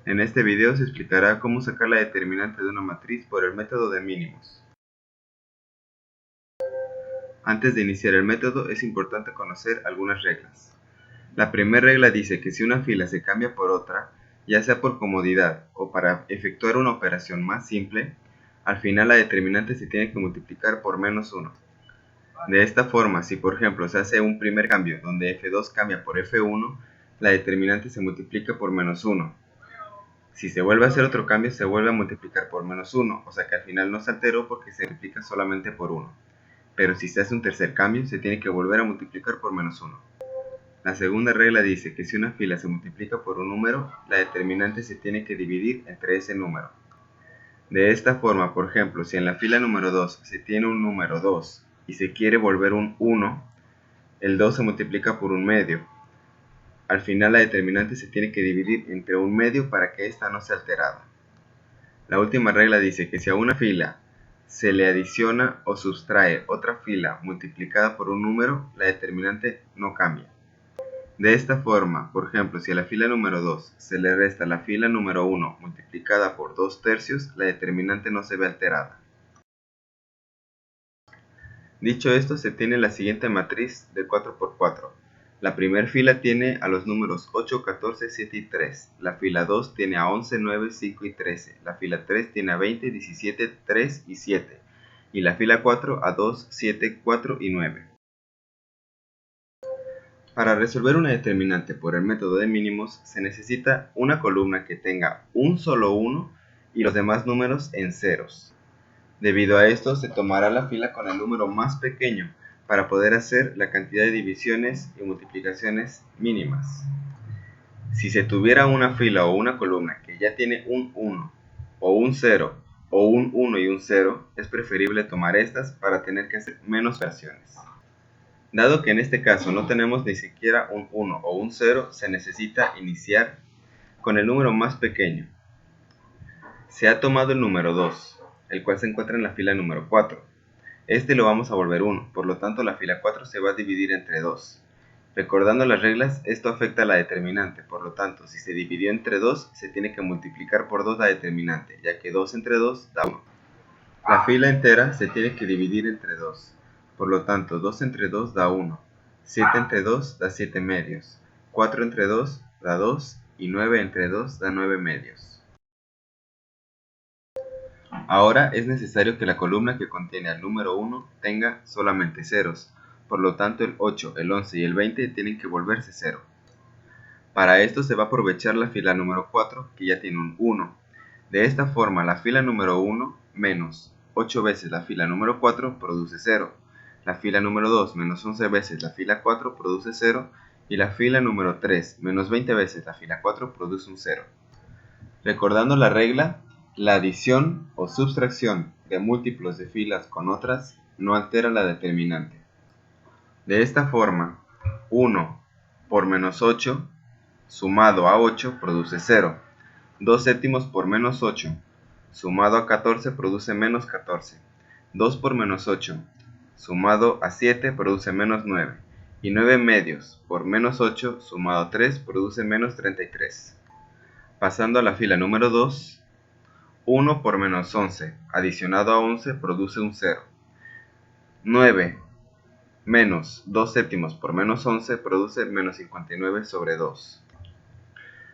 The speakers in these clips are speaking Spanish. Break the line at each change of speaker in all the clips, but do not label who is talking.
En este video se explicará cómo sacar la determinante de una matriz por el método de mínimos. Antes de iniciar el método es importante conocer algunas reglas. La primera regla dice que si una fila se cambia por otra, ya sea por comodidad o para efectuar una operación más simple, al final la determinante se tiene que multiplicar por menos 1. De esta forma, si por ejemplo se hace un primer cambio donde f2 cambia por f1, la determinante se multiplica por menos 1. Si se vuelve a hacer otro cambio, se vuelve a multiplicar por menos 1, o sea que al final no se alteró porque se multiplica solamente por 1. Pero si se hace un tercer cambio, se tiene que volver a multiplicar por menos 1. La segunda regla dice que si una fila se multiplica por un número, la determinante se tiene que dividir entre ese número. De esta forma, por ejemplo, si en la fila número 2 se tiene un número 2 y se quiere volver un 1, el 2 se multiplica por un medio. Al final la determinante se tiene que dividir entre un medio para que ésta no sea alterada. La última regla dice que si a una fila se le adiciona o sustrae otra fila multiplicada por un número, la determinante no cambia. De esta forma, por ejemplo, si a la fila número 2 se le resta la fila número 1 multiplicada por 2/3, la determinante no se ve alterada. Dicho esto, se tiene la siguiente matriz de 4×4. La primera fila tiene a los números 8, 14, 7 y 3. La fila 2 tiene a 11, 9, 5 y 13. La fila 3 tiene a 20, 17, 3 y 7. Y la fila 4 a 2, 7, 4 y 9. Para resolver una determinante por el método de mínimos, se necesita una columna que tenga un solo 1 y los demás números en ceros. Debido a esto, se tomará la fila con el número más pequeño para poder hacer la cantidad de divisiones y multiplicaciones mínimas. Si se tuviera una fila o una columna que ya tiene un 1 o un 0 o un 1 y un 0, es preferible tomar estas para tener que hacer menos operaciones. Dado que en este caso no tenemos ni siquiera un 1 o un 0, se necesita iniciar con el número más pequeño. Se ha tomado el número 2, el cual se encuentra en la fila número 4. Este lo vamos a volver 1, por lo tanto la fila 4 se va a dividir entre 2. Recordando las reglas, esto afecta a la determinante, por lo tanto, si se dividió entre 2, se tiene que multiplicar por 2 la determinante, ya que 2 entre 2 da 1. La fila entera se tiene que dividir entre 2, por lo tanto 2 entre 2 da 1, 7 entre 2 da 7 medios, 4 entre 2 da 2 y 9 entre 2 da 9 medios. Ahora es necesario que la columna que contiene al número 1 tenga solamente ceros, por lo tanto el 8, el 11 y el 20 tienen que volverse 0. Para esto se va a aprovechar la fila número 4, que ya tiene un 1. De esta forma la fila número 1 menos 8 veces la fila número 4 produce 0. La fila número 2 menos 11 veces la fila 4 produce 0. Y la fila número 3 menos 20 veces la fila 4 produce un 0. Recordando la regla, la adición o sustracción de múltiplos de filas con otras no altera la determinante. De esta forma, 1 por menos 8 sumado a 8 produce 0. 2 séptimos por menos 8 sumado a 14 produce menos 14. 2 por menos 8 sumado a 7 produce menos 9. Y 9 medios por menos 8 sumado a 3 produce menos 33. Pasando a la fila número 2, 1 por menos 11 adicionado a 11 produce un 0. 9 menos 2 séptimos por menos 11 produce menos 59 sobre 2.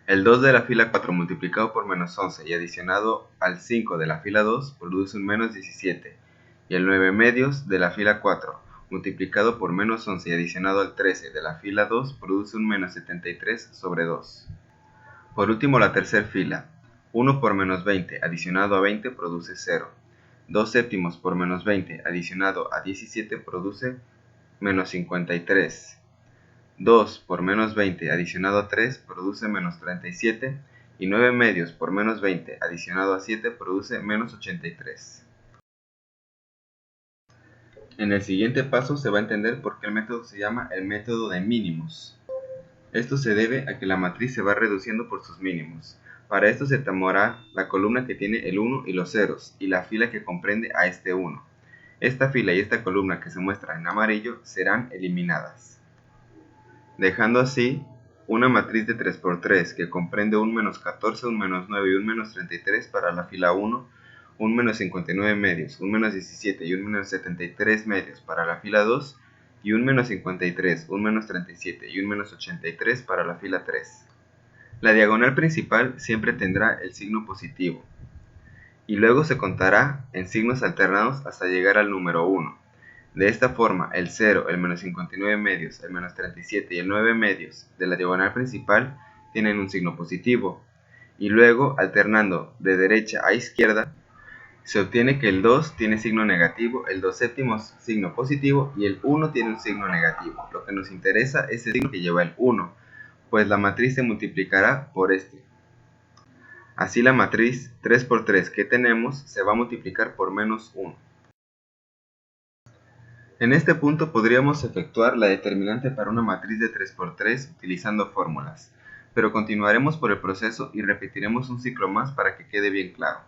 El 2 de la fila 4 multiplicado por menos 11 y adicionado al 5 de la fila 2 produce un menos 17. Y el 9 medios de la fila 4 multiplicado por menos 11 y adicionado al 13 de la fila 2 produce un menos 73 sobre 2. Por último, la tercera fila. 1 por menos 20 adicionado a 20 produce 0. 2 séptimos por menos 20 adicionado a 17 produce menos 53. 2 por menos 20 adicionado a 3 produce menos 37. Y 9 medios por menos 20 adicionado a 7 produce menos 83. En el siguiente paso se va a entender por qué el método se llama el método de mínimos. Esto se debe a que la matriz se va reduciendo por sus mínimos. Para esto se tomará la columna que tiene el 1 y los ceros, y la fila que comprende a este 1. Esta fila y esta columna que se muestra en amarillo serán eliminadas, dejando así una matriz de 3 por 3 que comprende un menos 14, un menos 9 y un menos 33 para la fila 1, un menos 59 medios, un menos 17 y un menos 73 medios para la fila 2, y un menos 53, un menos 37 y un menos 83 para la fila 3. La diagonal principal siempre tendrá el signo positivo, y luego se contará en signos alternados hasta llegar al número 1. De esta forma, el 0, el menos 59 medios, el menos 37 y el 9 medios de la diagonal principal tienen un signo positivo, y luego, alternando de derecha a izquierda, se obtiene que el 2 tiene signo negativo, el 2 séptimos signo positivo y el 1 tiene un signo negativo. Lo que nos interesa es el signo que lleva el 1, pues la matriz se multiplicará por este. Así la matriz 3 por 3 que tenemos se va a multiplicar por menos 1. En este punto podríamos efectuar la determinante para una matriz de 3 por 3 utilizando fórmulas, pero continuaremos por el proceso y repetiremos un ciclo más para que quede bien claro.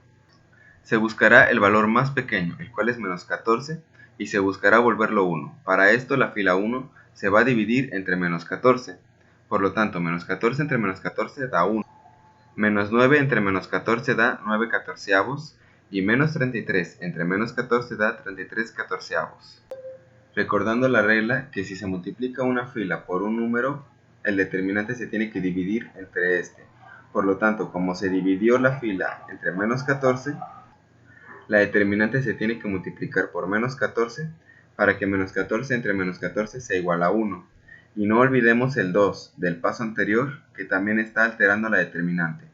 Se buscará el valor más pequeño, el cual es menos 14, y se buscará volverlo 1. Para esto la fila 1 se va a dividir entre menos 14, por lo tanto menos 14 entre menos 14 da 1. Menos 9 entre menos 14 da 9 catorceavos, y menos 33 entre menos 14 da 33 catorceavos. Recordando la regla que si se multiplica una fila por un número, el determinante se tiene que dividir entre este. Por lo tanto, como se dividió la fila entre menos 14, la determinante se tiene que multiplicar por menos 14 para que menos 14 entre menos 14 sea igual a 1. Y no olvidemos el 2 del paso anterior, que también está alterando la determinante.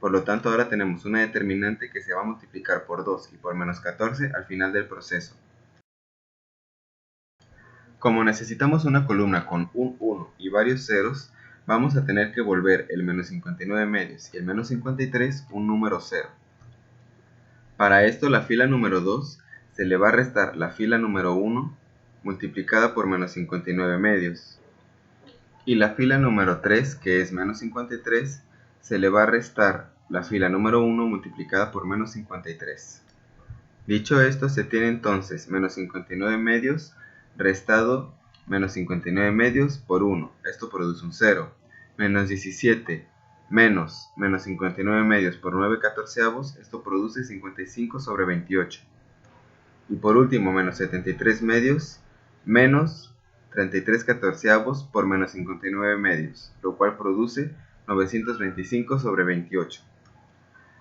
Por lo tanto, ahora tenemos una determinante que se va a multiplicar por 2 y por menos 14 al final del proceso. Como necesitamos una columna con un 1 y varios ceros, vamos a tener que volver el menos 59 medios y el menos 53 un número 0. Para esto la fila número 2 se le va a restar la fila número 1 multiplicada por menos 59 medios. Y la fila número 3, que es menos 53, se le va a restar la fila número 1 multiplicada por menos 53. Dicho esto, se tiene entonces menos 59 medios restado menos 59 medios por 1. Esto produce un 0. Menos 17 menos 59 medios por 9 catorceavos. Esto produce 55 sobre 28. Y por último, menos 73 medios menos 33 catorceavos por menos 59 medios, lo cual produce 925 sobre 28.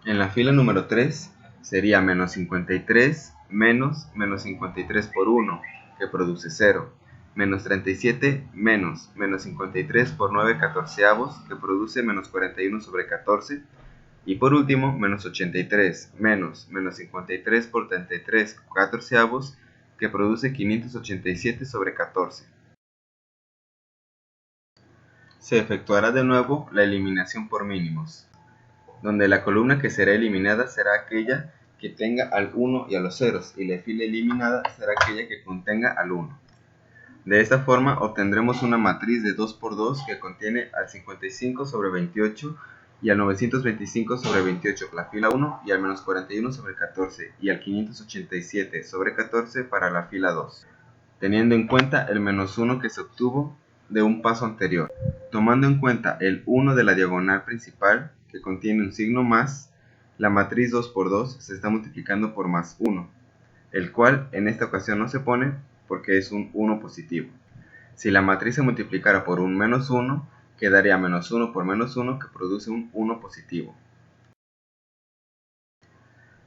En la fila número 3 sería menos 53 menos 53 por 1, que produce 0. Menos 37 menos 53 por 9 catorceavos, que produce menos 41 sobre 14. Y por último, menos 83 menos 53 por 33 catorceavos, que produce 587 sobre 14. Se efectuará de nuevo la eliminación por mínimos, donde la columna que será eliminada será aquella que tenga al 1 y a los ceros, y la fila eliminada será aquella que contenga al 1. De esta forma obtendremos una matriz de 2 por 2 que contiene al 55 sobre 28 y al 925 sobre 28 la fila 1, y al menos 41 sobre 14 y al 587 sobre 14 para la fila 2, teniendo en cuenta el menos 1 que se obtuvo de un paso anterior. Tomando en cuenta el 1 de la diagonal principal, que contiene un signo más, la matriz 2 por 2 se está multiplicando por más 1, el cual en esta ocasión no se pone porque es un 1 positivo. Si la matriz se multiplicara por un menos 1, quedaría menos 1 por menos 1, que produce un 1 positivo.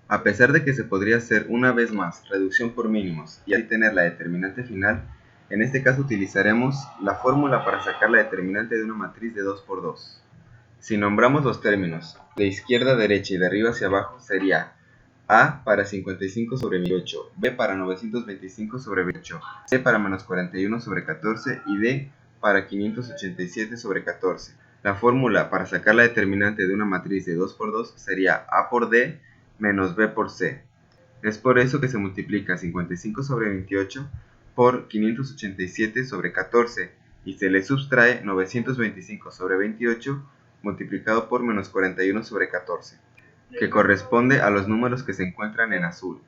A pesar de que se podría hacer una vez más reducción por mínimos y así tener la determinante final, en este caso utilizaremos la fórmula para sacar la determinante de una matriz de 2 por 2. Si nombramos los términos de izquierda a derecha y de arriba hacia abajo, sería A para 55 sobre 28, B para 925 sobre 28, C para menos 41 sobre 14 y D para 587 sobre 14. La fórmula para sacar la determinante de una matriz de 2 por 2 sería A por D menos B por C. Es por eso que se multiplica 55 sobre 28 por 587 sobre 14 y se le sustrae 925 sobre 28 multiplicado por menos 41 sobre 14, que corresponde a los números que se encuentran en azul.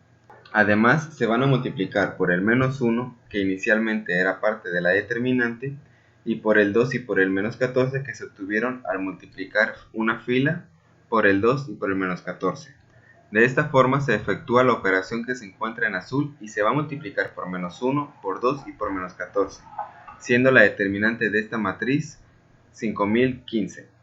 Además, se van a multiplicar por el menos 1, que inicialmente era parte de la determinante, y por el 2 y por el menos 14 que se obtuvieron al multiplicar una fila por el 2 y por el menos 14. De esta forma se efectúa la operación que se encuentra en azul y se va a multiplicar por menos 1, por 2 y por menos 14, siendo la determinante de esta matriz 5015.